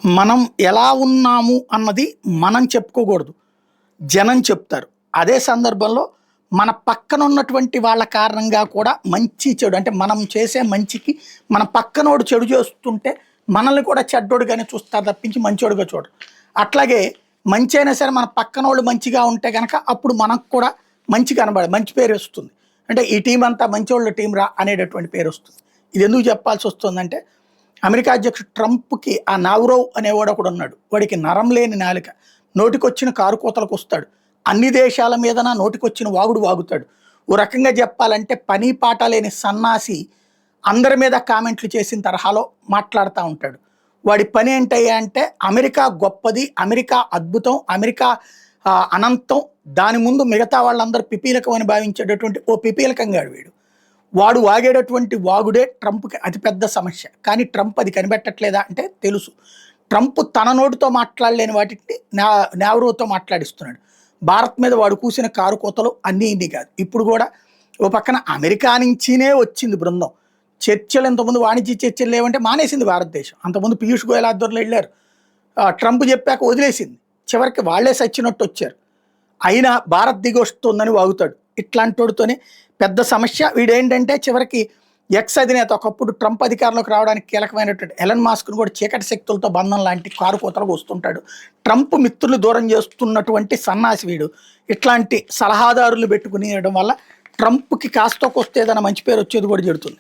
మనం ఎలా ఉన్నాము అన్నది మనం చెప్పుకోకూడదు. జనం చెప్తారు. అదే సందర్భంలో మన పక్కన ఉన్నటువంటి వాళ్ళ కారణంగా కూడా మంచి, చెడు అంటే మనం చేసే మంచికి మన పక్కనోడు చెడు చేస్తుంటే మనల్ని కూడా చెడ్డోడుగానే చూస్తారు తప్పించి మంచోడుగా చూడరు. అట్లాగే మంచి అయినా సరే మన పక్కనోళ్ళు మంచిగా ఉంటే గనక అప్పుడు మనకు కూడా మంచి కనబడదు. మంచి పేరు వస్తుంది. అంటే ఈ టీం అంతా మంచోళ్ళ టీం రా అనేటటువంటి పేరు వస్తుంది. ఇది ఎందుకు చెప్పాల్సి వస్తుందంటే అమెరికా అధ్యక్షుడు ట్రంప్‌కి ఆ నావ్రోవ్ అనేవాడు ఒకడు ఉన్నాడు. వాడికి నరం లేని నాలుక. నోటికొచ్చిన కారు కూతలకు వస్తాడు. అన్ని దేశాల మీదన నోటికొచ్చిన వాగుడు వాగుతాడు. ఓ రకంగా చెప్పాలంటే పని పాట లేని సన్నాసి అందరి మీద కామెంట్లు చేసిన తరహాలో మాట్లాడుతూ ఉంటాడు. వాడి పని ఏంటయ్యా అంటే అమెరికా గొప్పది, అమెరికా అద్భుతం, అమెరికా అనంతం, దాని ముందు మిగతా వాళ్ళందరూ పిపీలకం అని భావించేటటువంటి ఓ పిపీలకంగాడు వీడు. వాడు వాగేటటువంటి వాగుడే ట్రంప్‌కి అతిపెద్ద సమస్య. కానీ ట్రంప్ అది కనిపెట్టట్లేదా అంటే తెలుసు. ట్రంప్ తన నోటితో మాట్లాడలేని వాటిని నావ్రోతో మాట్లాడిస్తున్నాడు. భారత్ మీద వాడు కూసిన కారు కోతలు అన్నీ ఇన్ని కాదు. ఇప్పుడు కూడా ఓ పక్కన అమెరికా నుంచినే వచ్చింది బృందం. చర్చలు ఇంతకుముందు వాణిజ్య చర్చలు లేవంటే మానేసింది భారతదేశం. అంతకుముందు పీయూష్ గోయల్ ఆధ్వర్యంలో వెళ్ళారు. ట్రంప్ చెప్పాక వదిలేసింది. చివరికి వాళ్లే సచ్చినట్టు వచ్చారు. అయినా భారత్ దిగొస్తుందని వాగుతాడు. ఇట్లాంటోడితోనే పెద్ద సమస్య. వీడేంటంటే చివరికి ఎక్స్ అధినేత ఒకప్పుడు ట్రంప్ అధికారంలోకి రావడానికి కీలకమైనటువంటి ఎలన్ మాస్క్ను కూడా చీకటి శక్తులతో బంధం లాంటి కారు కూతలకు వస్తుంటాడు. ట్రంప్ మిత్రులు దూరం చేస్తున్నటువంటి సన్నాసి వీడు. ఇట్లాంటి సలహాదారులు పెట్టుకునేయడం వల్ల ట్రంప్‌కి కాస్తో కొస్తే ఏదైనా మంచి పేరు వచ్చేది కూడా జరుగుతుంది.